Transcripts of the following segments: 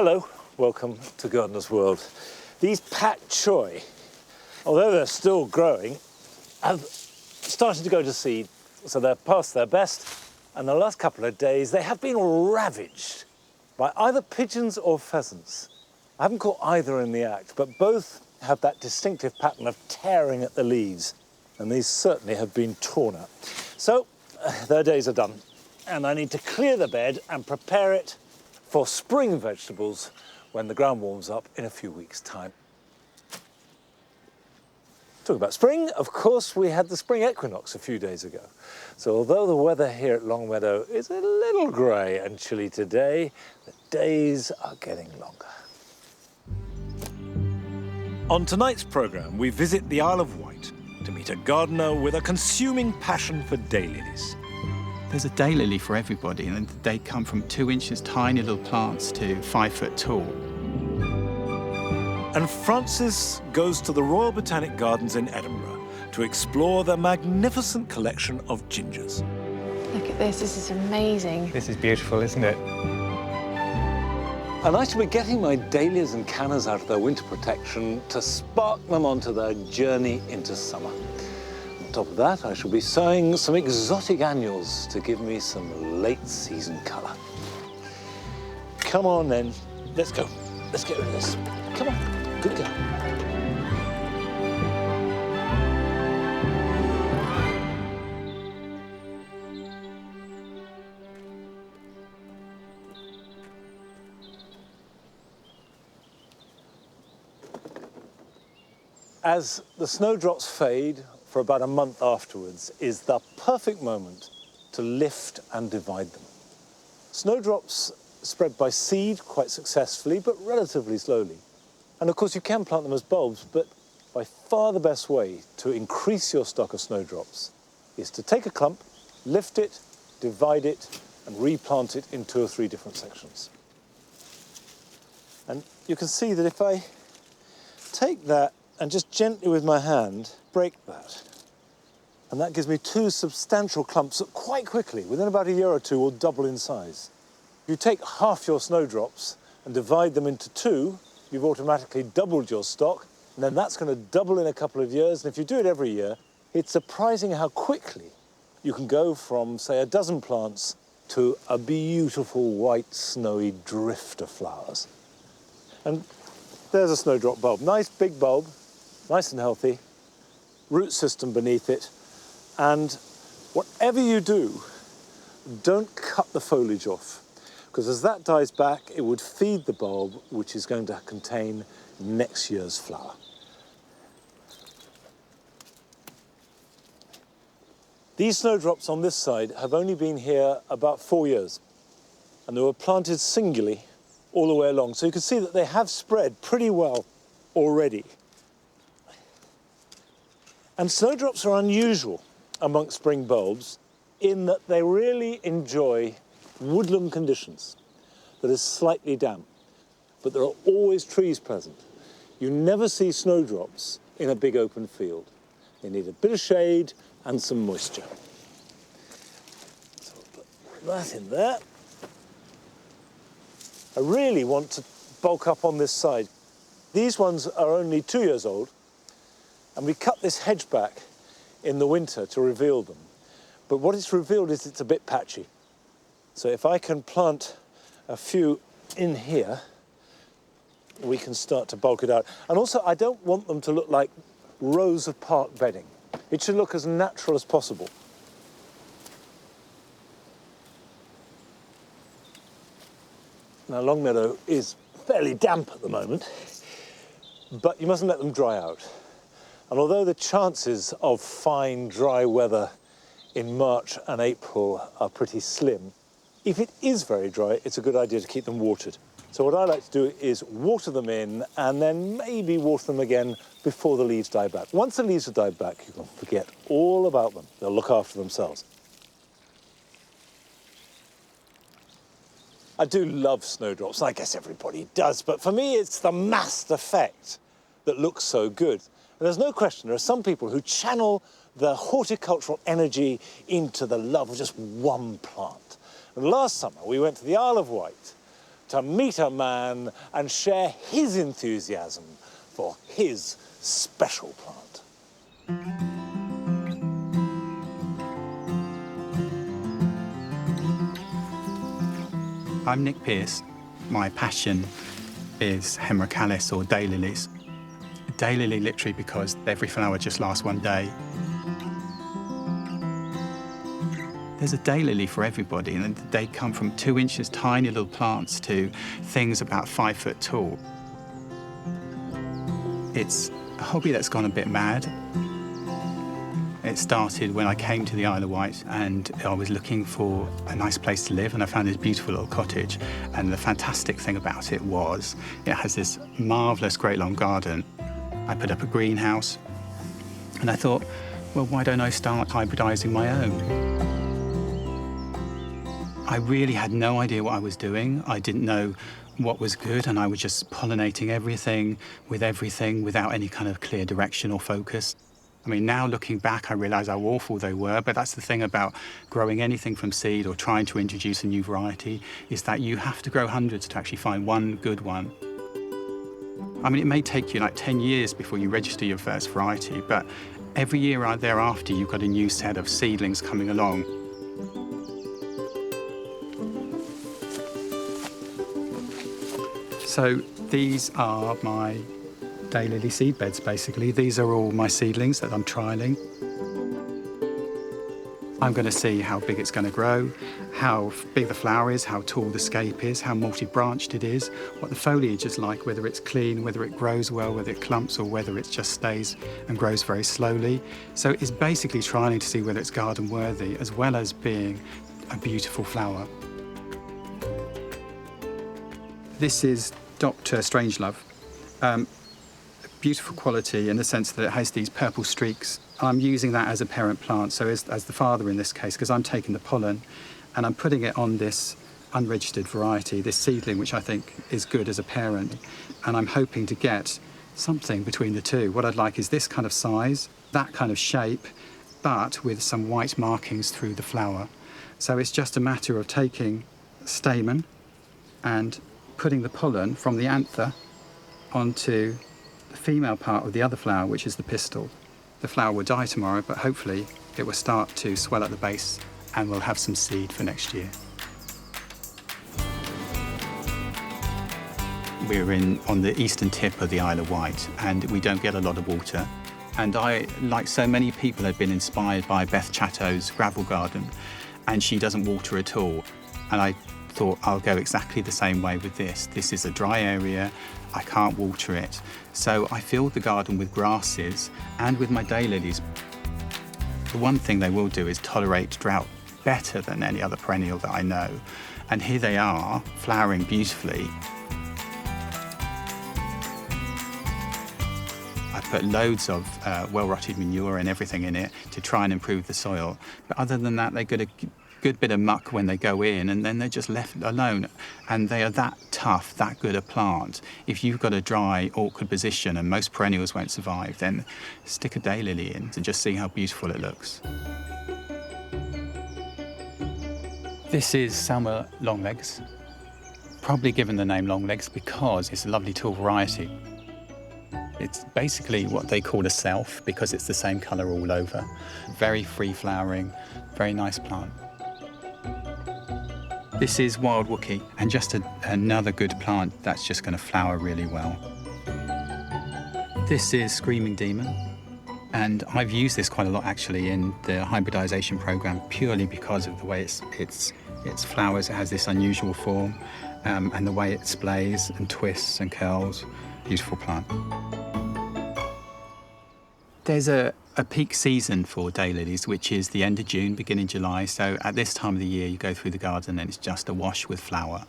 Hello, welcome to Gardener's World. These pak choi, although they're still growing, have started to go to seed, so they're past their best, and the last couple of days they have been ravaged by either pigeons or pheasants. I haven't caught either in the act, but both have that distinctive pattern of tearing at the leaves, and these certainly have been torn at. So their days are done, and I need to clear the bed and prepare it for spring vegetables when the ground warms up in a few weeks' time. Talking about spring, of course, we had the spring equinox a few days ago. So although the weather here at Longmeadow is a little grey and chilly today, the days are getting longer. On tonight's programme, we visit the Isle of Wight to meet a gardener with a consuming passion for daylilies. There's a daylily for everybody, and they come from 2 inches tiny little plants to 5 foot tall. And Francis goes to the Royal Botanic Gardens in Edinburgh to explore their magnificent collection of gingers. Look at this is amazing. This is beautiful, isn't it? And I shall be getting my dahlias and cannas out of their winter protection to spark them onto their journey into summer. On top of that, I shall be sowing some exotic annuals to give me some late season colour. Come on then, let's go. Let's get rid of this. Come on, good girl. As the snowdrops fade for about a month afterwards is the perfect moment to lift and divide them. Snowdrops spread by seed quite successfully, but relatively slowly. And of course you can plant them as bulbs, but by far the best way to increase your stock of snowdrops is to take a clump, lift it, divide it, and replant it in 2 or 3 different sections. And you can see that if I take that and just gently with my hand break that, and that gives me 2 substantial clumps that quite quickly, within about a year or 2, will double in size. If you take half your snowdrops and divide them into 2, you've automatically doubled your stock, and then that's going to double in a couple of years. And if you do it every year, it's surprising how quickly you can go from, say, a dozen plants to a beautiful white snowy drift of flowers. And there's a snowdrop bulb, nice big bulb, nice and healthy, root system beneath it, and whatever you do, don't cut the foliage off, because as that dies back, it would feed the bulb, which is going to contain next year's flower. These snowdrops on this side have only been here about 4 years, and they were planted singly all the way along, so you can see that they have spread pretty well already. And snowdrops are unusual amongst spring bulbs in that they really enjoy woodland conditions that is slightly damp, but there are always trees present. You never see snowdrops in a big open field. They need a bit of shade and some moisture. So we'll put that in there. I really want to bulk up on this side. These ones are only 2 years old, and we cut this hedge back in the winter to reveal them. But what it's revealed is it's a bit patchy. So if I can plant a few in here, we can start to bulk it out. And also, I don't want them to look like rows of park bedding. It should look as natural as possible. Now, Longmeadow is fairly damp at the moment, but you mustn't let them dry out. And although the chances of fine, dry weather in March and April are pretty slim, if it is very dry, it's a good idea to keep them watered. So what I like to do is water them in and then maybe water them again before the leaves die back. Once the leaves have died back, you can forget all about them. They'll look after themselves. I do love snowdrops, and I guess everybody does, but for me it's the massed effect that looks so good. And there's no question, there are some people who channel the horticultural energy into the love of just one plant. And last summer we went to the Isle of Wight to meet a man and share his enthusiasm for his special plant. I'm Nick Pearce. My passion is Hemerocallis or daylilies. Daylily literally because every flower just lasts one day. There's a daylily for everybody, and they come from 2 inches tiny little plants to things about 5 foot tall. It's a hobby that's gone a bit mad. It started when I came to the Isle of Wight and I was looking for a nice place to live, and I found this beautiful little cottage. And the fantastic thing about it was it has this marvellous great long garden. I put up a greenhouse and I thought, well, why don't I start hybridising my own? I really had no idea what I was doing. I didn't know what was good, and I was just pollinating everything without any kind of clear direction or focus. I mean, now looking back, I realise how awful they were, but that's the thing about growing anything from seed or trying to introduce a new variety, is that you have to grow hundreds to actually find one good one. I mean, it may take you like 10 years before you register your first variety, but every year thereafter, you've got a new set of seedlings coming along. So these are my daylily seed beds, basically. These are all my seedlings that I'm trialling. I'm going to see how big it's going to grow, how big the flower is, how tall the scape is, how multi-branched it is, what the foliage is like, whether it's clean, whether it grows well, whether it clumps, or whether it just stays and grows very slowly. So it's basically trying to see whether it's garden worthy, as well as being a beautiful flower. This is Dr. Strangelove. Beautiful quality in the sense that it has these purple streaks. I'm using that as a parent plant, so as the father in this case, because I'm taking the pollen and I'm putting it on this unregistered variety, this seedling, which I think is good as a parent, and I'm hoping to get something between the two. What I'd like is this kind of size, that kind of shape, but with some white markings through the flower. So it's just a matter of taking stamen and putting the pollen from the anther onto the female part of the other flower, which is the pistil. The flower will die tomorrow, but hopefully it will start to swell at the base and we'll have some seed for next year. We're on the eastern tip of the Isle of Wight and we don't get a lot of water. And I, like so many people, have been inspired by Beth Chatto's gravel garden, and she doesn't water at all. And I thought I'll go exactly the same way with this. This is a dry area, I can't water it. So I filled the garden with grasses and with my daylilies. The one thing they will do is tolerate drought better than any other perennial that I know. And here they are, flowering beautifully. I put loads of well-rotted manure and everything in it to try and improve the soil. But other than that, they get a good bit of muck when they go in, and then they're just left alone. And they are that tough, that good a plant. If you've got a dry, awkward position and most perennials won't survive, then stick a daylily in and just see how beautiful it looks. This is Salma Longlegs, probably given the name Longlegs because it's a lovely tall variety. It's basically what they call a self because it's the same colour all over. Very free flowering, very nice plant. This is Wild Wookie, and just another good plant that's just going to flower really well. This is Screaming Demon, and I've used this quite a lot actually in the hybridisation programme purely because of the way its flowers. It has this unusual form, and the way it splays and twists and curls. Beautiful plant. There's a peak season for daylilies, which is the end of June, beginning July. So at this time of the year, you go through the garden and it's just awash with flower.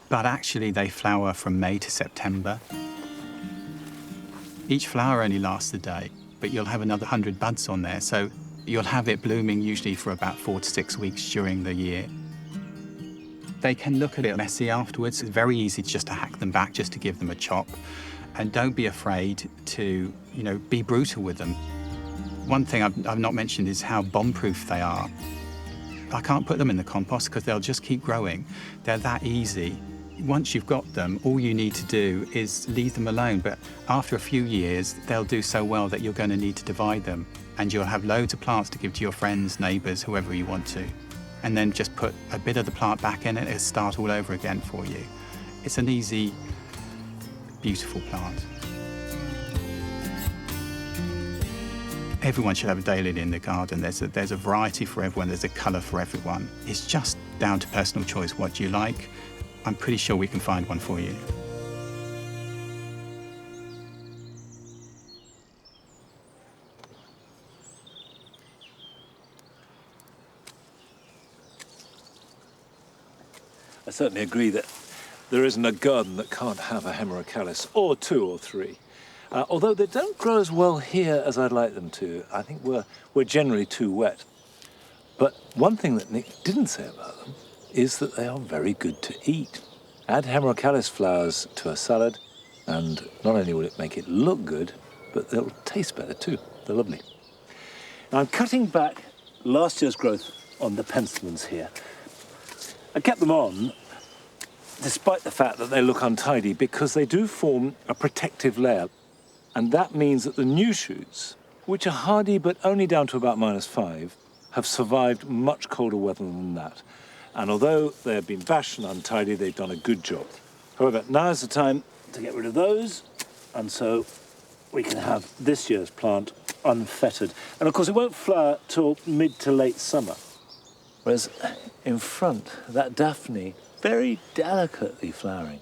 But actually, they flower from May to September. Each flower only lasts a day, but you'll have another 100 buds on there. So you'll have it blooming usually for about 4 to 6 weeks during the year. They can look a bit messy afterwards. It's very easy just to hack them back, just to give them a chop. And don't be afraid to, be brutal with them. One thing I've not mentioned is how bomb-proof they are. I can't put them in the compost because they'll just keep growing. They're that easy Once you've got them, all you need to do is leave them alone. But after a few years, they'll do so well that you're going to need to divide them. And you'll have loads of plants to give to your friends, neighbours, whoever you want to. And then just put a bit of the plant back in it, it'll start all over again for you. It's an easy, beautiful plant. Everyone should have a daylily in the garden. There's a variety for everyone, there's a colour for everyone. It's just down to personal choice. What do you like? I'm pretty sure we can find one for you. I certainly agree that there isn't a garden that can't have a hemerocalis, or two or three. Although they don't grow as well here as I'd like them to. I think we're generally too wet. But one thing that Nick didn't say about them is that they are very good to eat. Add hemerocalis flowers to a salad, and not only will it make it look good, but they'll taste better too. They're lovely. Now I'm cutting back last year's growth on the penstemons here. I kept them on despite the fact that they look untidy because they do form a protective layer. And that means that the new shoots, which are hardy but only down to about -5, have survived much colder weather than that. And although they have been bashed and untidy, they've done a good job. However, now is the time to get rid of those, and so we can have this year's plant unfettered. And of course, it won't flower till mid to late summer. Whereas in front, that Daphne, very delicately flowering.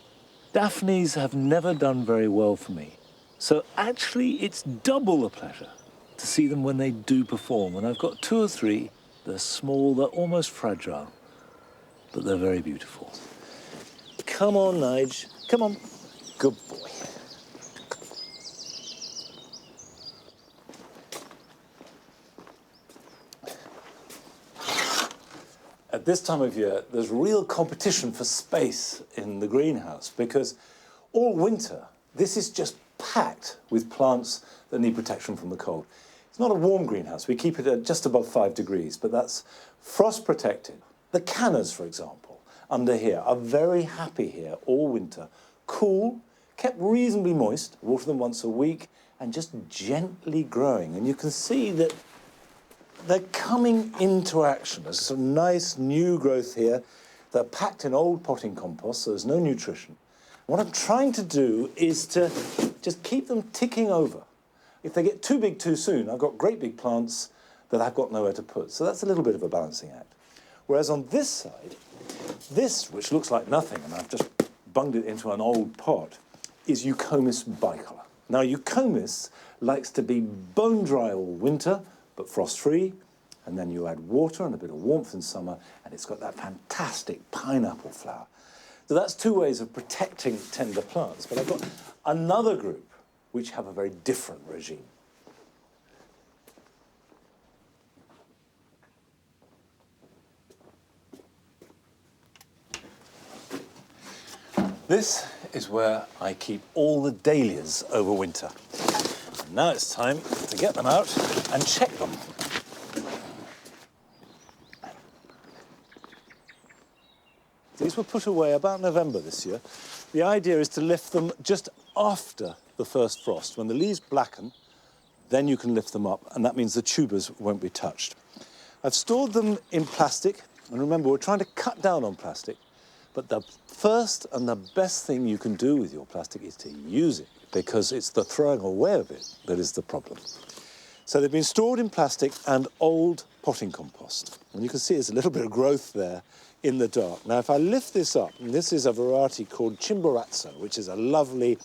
Daphnes have never done very well for me. So actually, it's double a pleasure to see them when they do perform. And I've got 2 or 3. They're small, they're almost fragile, but they're very beautiful. Come on, Nige. Come on. Good boy. At this time of year, there's real competition for space in the greenhouse because all winter, this is just packed with plants that need protection from the cold. It's not a warm greenhouse. We keep it at just above 5 degrees, but that's frost protected. The cannas, for example, under here are very happy here all winter. Cool, kept reasonably moist, water them once a week, and just gently growing. And you can see that they're coming into action. There's some nice new growth here. They're packed in old potting compost, so there's no nutrition. What I'm trying to do is to just keep them ticking over. If they get too big too soon, I've got great big plants that I've got nowhere to put. So that's a little bit of a balancing act. Whereas on this side, this, which looks like nothing, and I've just bunged it into an old pot, is Eucomis bicolor. Now, Eucomis likes to be bone dry all winter, but frost-free, and then you add water and a bit of warmth in summer, and it's got that fantastic pineapple flower. So that's 2 ways of protecting tender plants. But I've got another group which have a very different regime. This is where I keep all the dahlias over winter. And now it's time to get them out and check them. These were put away about November this year. The idea is to lift them just after the first frost. When the leaves blacken, then you can lift them up, and that means the tubers won't be touched. I've stored them in plastic, and remember, we're trying to cut down on plastic, but the first and the best thing you can do with your plastic is to use it, because it's the throwing away of it that is the problem. So they've been stored in plastic and old potting compost. And you can see there's a little bit of growth there in the dark. Now, if I lift this up, and this is a variety called Chimborazo, which is a lovely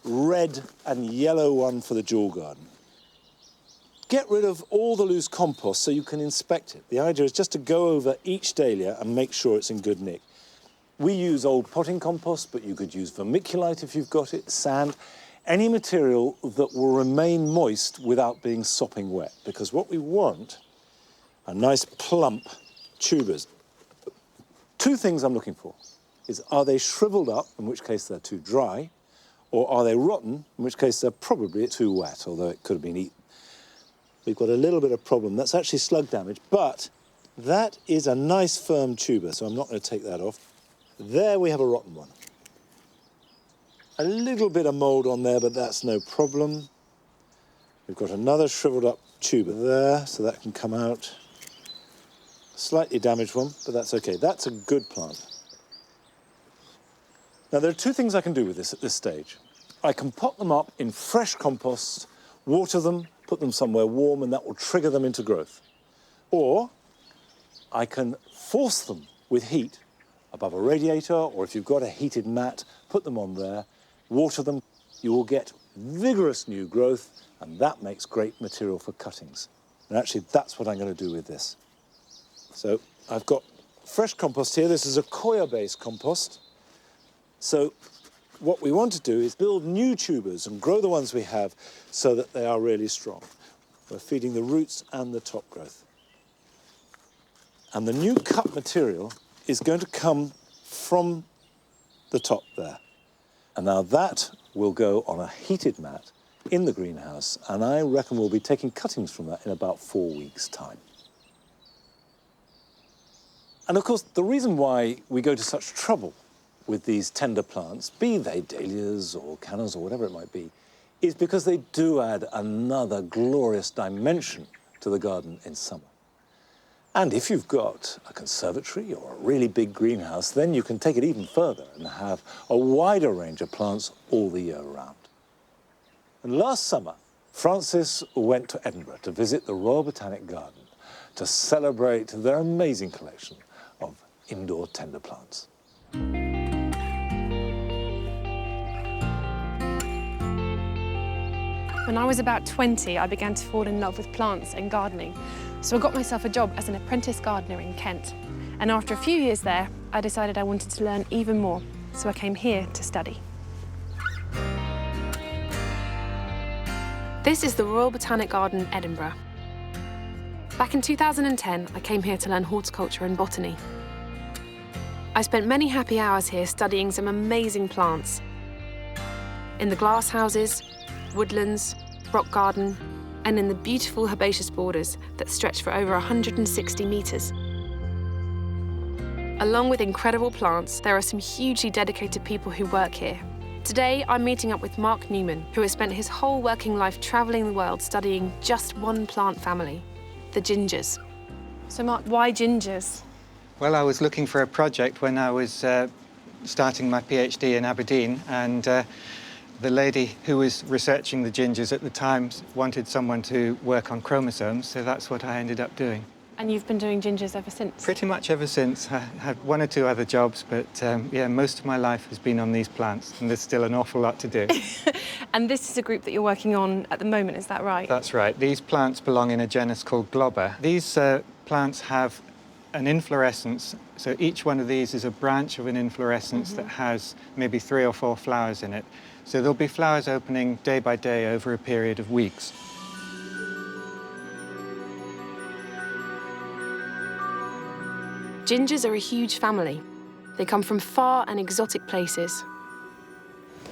red and yellow one for the jewel garden. Get rid of all the loose compost so you can inspect it. The idea is just to go over each dahlia and make sure it's in good nick. We use old potting compost, but you could use vermiculite if you've got it, sand, any material that will remain moist without being sopping wet, because what we want are nice plump tubers. 2 things I'm looking for is, are they shriveled up, in which case they're too dry, or are they rotten, in which case they're probably too wet, although it could have been eaten. We've got a little bit of problem. That's actually slug damage, but that is a nice firm tuber, so I'm not going to take that off. There we have a rotten one. A little bit of mould on there, but that's no problem. We've got another shriveled up tuber there, so that can come out. Slightly damaged one, but that's okay. That's a good plant. Now, there are two things I can do with this at this stage. I can pot them up in fresh compost, water them, put them somewhere warm, and that will trigger them into growth. Or I can force them with heat above a radiator, or if you've got a heated mat, put them on there, water them. You will get vigorous new growth, and that makes great material for cuttings. And actually, that's what I'm going to do with this. So I've got fresh compost here. This is a coir-based compost. So what we want to do is build new tubers and grow the ones we have so that they are really strong. We're feeding the roots and the top growth. And the new cut material is going to come from the top there. And now that will go on a heated mat in the greenhouse, and I reckon we'll be taking cuttings from that in about 4 weeks' time. And of course, the reason why we go to such trouble with these tender plants, be they dahlias or cannas or whatever it might be, is because they do add another glorious dimension to the garden in summer. And if you've got a conservatory or a really big greenhouse, then you can take it even further and have a wider range of plants all the year round. And last summer, Francis went to Edinburgh to visit the Royal Botanic Garden to celebrate their amazing collection of indoor tender plants. When I was about 20, I began to fall in love with plants and gardening. So I got myself a job as an apprentice gardener in Kent. And after a few years there, I decided I wanted to learn even more. So I came here to study. This is the Royal Botanic Garden, Edinburgh. Back in 2010, I came here to learn horticulture and botany. I spent many happy hours here studying some amazing plants. In the glass houses, woodlands, rock garden, and in the beautiful herbaceous borders that stretch for over 160 metres. Along with incredible plants, there are some hugely dedicated people who work here. Today, I'm meeting up with Mark Newman, who has spent his whole working life travelling the world studying just one plant family, the gingers. So Mark, why gingers? Well, I was looking for a project when I was starting my PhD in Aberdeen, and the lady who was researching the gingers at the time wanted someone to work on chromosomes, so that's what I ended up doing. And you've been doing gingers ever since? Pretty much ever since. I had 1 or 2 other jobs, but yeah, most of my life has been on these plants, and there's still an awful lot to do. And this is a group that you're working on at the moment, is that right? That's right. These plants belong in a genus called Globber. These plants have an inflorescence, so each one of these is a branch of an inflorescence that has maybe 3 or 4 flowers in it. So there'll be flowers opening day by day over a period of weeks. Gingers are a huge family. They come from far and exotic places.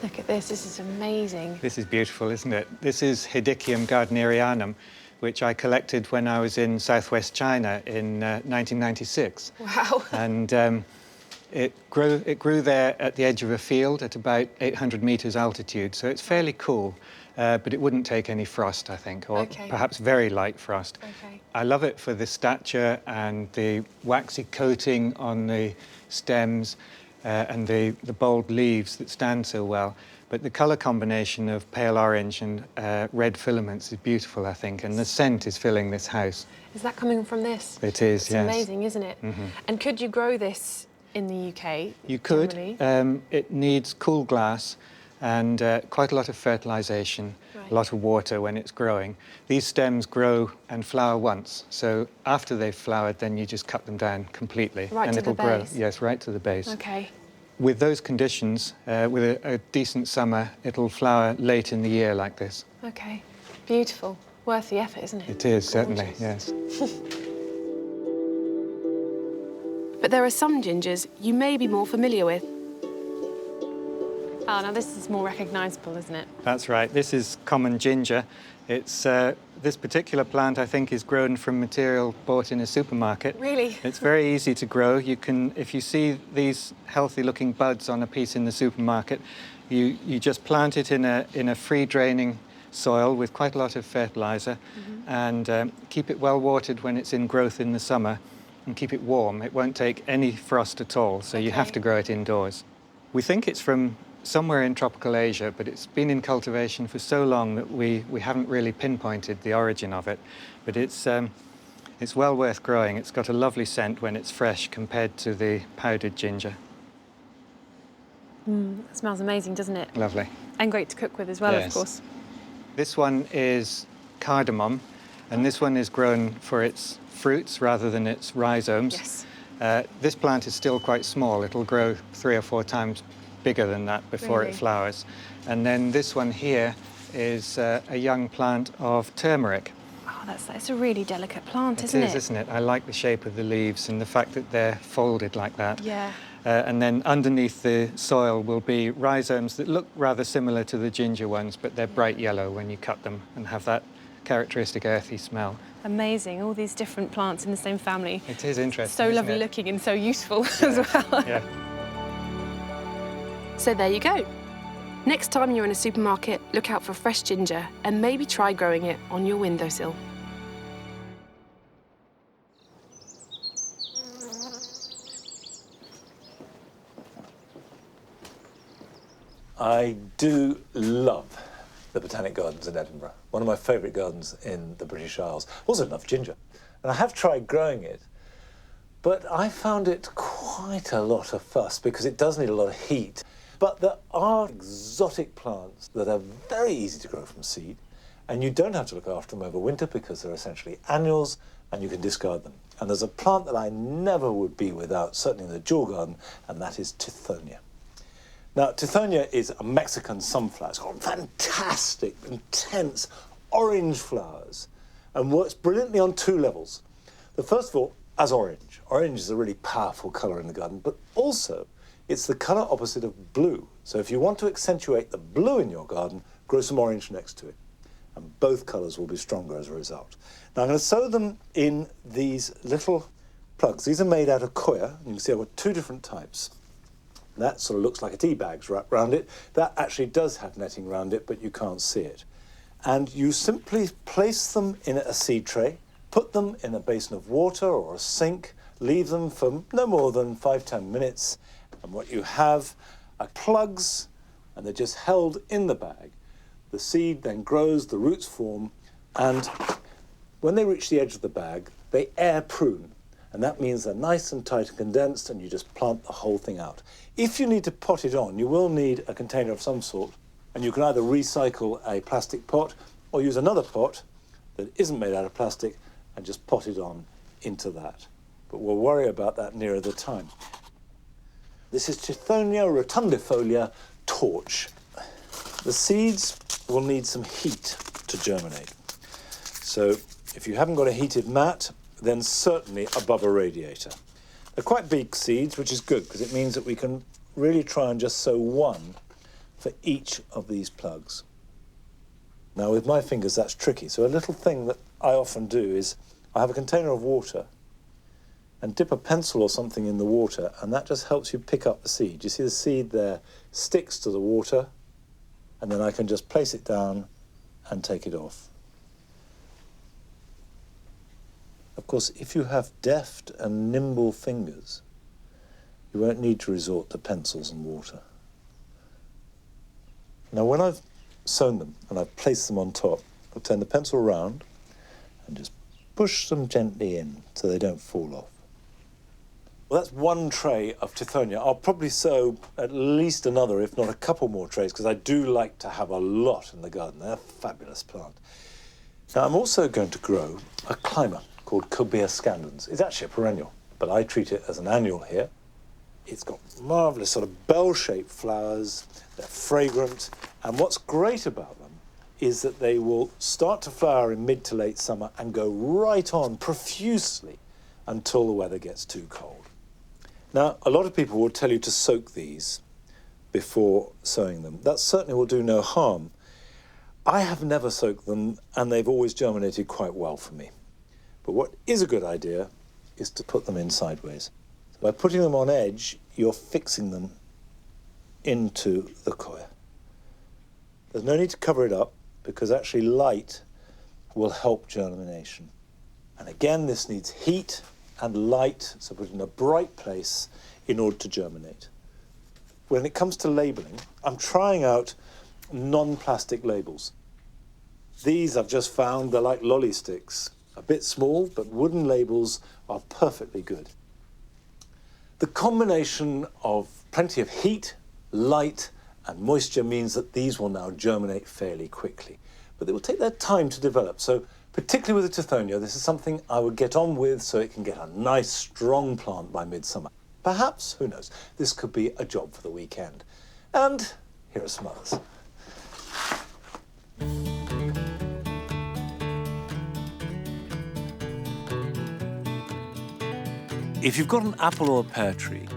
Look at this is amazing. This is beautiful, isn't it? This is Hedychium gardnerianum, which I collected when I was in southwest China in 1996. Wow. And it grew there at the edge of a field at about 800 meters altitude, so it's fairly cool, but it wouldn't take any frost, I think, or perhaps very light frost. Okay. I love it for the stature and the waxy coating on the stems and the bold leaves that stand so well. But the colour combination of pale orange and red filaments is beautiful, I think, and the scent is filling this house. Is that coming from this? It is, it's yes. It's amazing, isn't it? And could you grow this in the UK? You could. Generally? It needs cool glass and quite a lot of fertilisation, a lot of water when it's growing. These stems grow and flower once, so after they've flowered, then you just cut them down completely. Right and to it'll the grow. base? Yes, right to the base. Okay. With those conditions, with a decent summer, it'll flower late in the year like this. Okay. Beautiful. Worth the effort, isn't it? It is, certainly, yes. But there are some gingers you may be more familiar with. Oh, now this is more recognisable, isn't it? That's right. This is common ginger. It's this particular plant, I think, is grown from material bought in a supermarket. Really? It's very easy to grow. You can, if you see these healthy-looking buds on a piece in the supermarket, you just plant it in a free-draining soil with quite a lot of fertiliser, and keep it well watered when it's in growth in the summer, and keep it warm. It won't take any frost at all, so you have to grow it indoors. We think it's from somewhere in tropical Asia, but it's been in cultivation for so long that we haven't really pinpointed the origin of it. But it's well worth growing. It's got a lovely scent when it's fresh compared to the powdered ginger. It smells amazing, doesn't it? Lovely. And great to cook with as well, Yes. of course. This one is cardamom, and this one is grown for its fruits rather than its rhizomes. Yes. This plant is still quite small. It'll grow 3 or 4 times bigger than that before Really? it flowers. And then this one here is a young plant of turmeric. Oh, that's a really delicate plant, isn't It it? is, isn't it? I like the shape of the leaves and the fact that they're folded like that. Yeah. And then underneath the soil will be rhizomes that look rather similar to the ginger ones, but they're bright yellow when you cut them and have that characteristic earthy smell. Amazing, all these different plants in the same family. It is interesting. So isn't lovely it? looking and so useful as well. Yeah. So there you go. Next time you're in a supermarket, look out for fresh ginger and maybe try growing it on your windowsill. I do love the Botanic Gardens in Edinburgh, one of my favourite gardens in the British Isles. Also love ginger. And I have tried growing it, but I found it quite a lot of fuss because it does need a lot of heat. But there are exotic plants that are very easy to grow from seed, and you don't have to look after them over winter because they're essentially annuals and you can discard them. And there's a plant that I never would be without, certainly in the Jewel Garden, and that is Tithonia. Now, Tithonia is a Mexican sunflower. It's got fantastic, intense orange flowers and works brilliantly on 2 levels. The first of all, as orange. Orange is a really powerful colour in the garden, but also it's the colour opposite of blue. So if you want to accentuate the blue in your garden, grow some orange next to it. And both colours will be stronger as a result. Now I'm going to sow them in these little plugs. These are made out of coir. You can see I've got 2 different types. That sort of looks like a tea bag's wrapped around it. That actually does have netting around it, but you can't see it. And you simply place them in a seed tray, put them in a basin of water or a sink, leave them for no more than 5-10 minutes, and what you have are plugs, and they're just held in the bag. The seed then grows, the roots form, and when they reach the edge of the bag, they air prune. And that means they're nice and tight and condensed, and you just plant the whole thing out. If you need to pot it on, you will need a container of some sort, and you can either recycle a plastic pot or use another pot that isn't made out of plastic and just pot it on into that. But we'll worry about that nearer the time. This is Tithonia rotundifolia torch. The seeds will need some heat to germinate. So if you haven't got a heated mat, then certainly above a radiator. They're quite big seeds, which is good because it means that we can really try and just sow 1 for each of these plugs. Now with my fingers that's tricky, so a little thing that I often do is I have a container of water and dip a pencil or something in the water, and that just helps you pick up the seed. You see the seed there sticks to the water, and then I can just place it down and take it off. Of course, if you have deft and nimble fingers, you won't need to resort to pencils and water. Now, when I've sown them and I've placed them on top, I'll turn the pencil around and just push them gently in so they don't fall off. Well, that's 1 tray of Tithonia. I'll probably sow at least another, if not a couple more trays, because I do like to have a lot in the garden. They're a fabulous plant. Now, I'm also going to grow a climber called Cobea scandens. It's actually a perennial, but I treat it as an annual here. It's got marvellous sort of bell-shaped flowers. They're fragrant. And what's great about them is that they will start to flower in mid to late summer and go right on profusely until the weather gets too cold. Now, a lot of people will tell you to soak these, before sowing them. That certainly will do no harm. I have never soaked them, and they've always germinated quite well for me. But what is a good idea is to put them in sideways. By putting them on edge, you're fixing them into the coir. There's no need to cover it up, because actually light will help germination. And again, this needs heat and light, so put it in a bright place in order to germinate. When it comes to labelling, I'm trying out non-plastic labels. These I've just found, they're like lolly sticks. A bit small, but wooden labels are perfectly good. The combination of plenty of heat, light, and moisture means that these will now germinate fairly quickly. But they will take their time to develop, so particularly with the Tithonia, this is something I would get on with so it can get a nice, strong plant by midsummer. Perhaps, who knows, this could be a job for the weekend. And here are some others. If you've got an apple or a pear tree,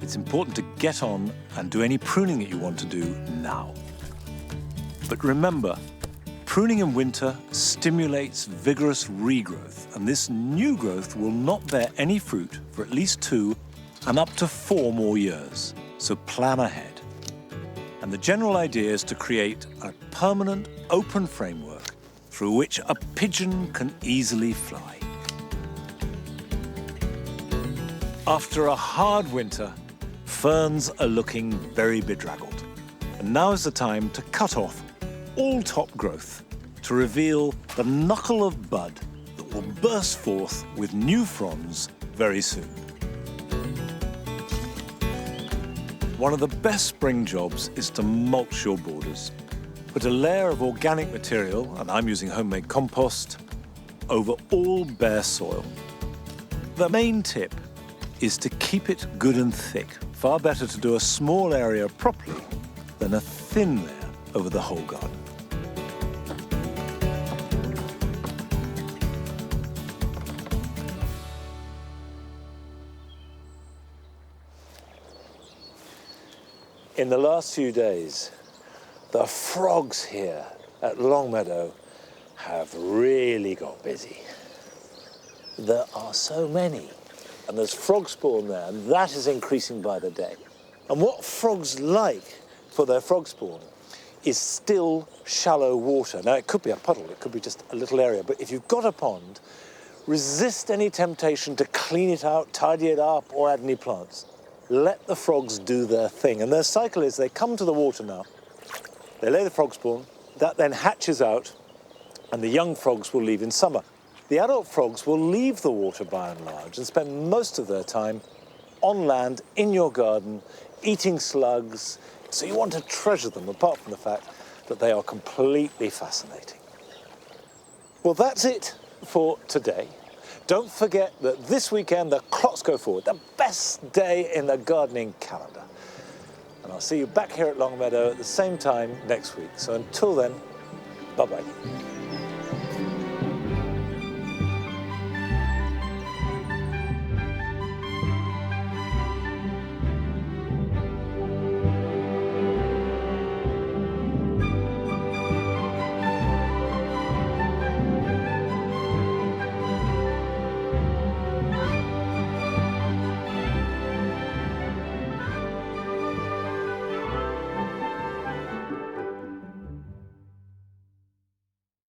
it's important to get on and do any pruning that you want to do now. But remember, pruning in winter stimulates vigorous regrowth, and this new growth will not bear any fruit for at least 2 and up to 4 more years. So plan ahead. And the general idea is to create a permanent, open framework through which a pigeon can easily fly. After a hard winter, ferns are looking very bedraggled. And now is the time to cut off all top growth to reveal the knuckle of bud that will burst forth with new fronds very soon. One of the best spring jobs is to mulch your borders. Put a layer of organic material, and I'm using homemade compost, over all bare soil. The main tip is to keep it good and thick. Far better to do a small area properly than a thin layer over the whole garden. In the last few days, the frogs here at Longmeadow have really got busy. There are so many. And there's frog spawn there, and that is increasing by the day. And what frogs like for their frog spawn is still shallow water. Now, it could be a puddle, it could be just a little area, but if you've got a pond, resist any temptation to clean it out, tidy it up, or add any plants. Let the frogs do their thing. And their cycle is they come to the water now, they lay the frog spawn, that then hatches out, and the young frogs will leave in summer. The adult frogs will leave the water by and large and spend most of their time on land, in your garden, eating slugs. So you want to treasure them, apart from the fact that they are completely fascinating. Well, that's it for today. Don't forget that this weekend the clocks go forward, the best day in the gardening calendar. And I'll see you back here at Longmeadow at the same time next week. So until then, bye-bye.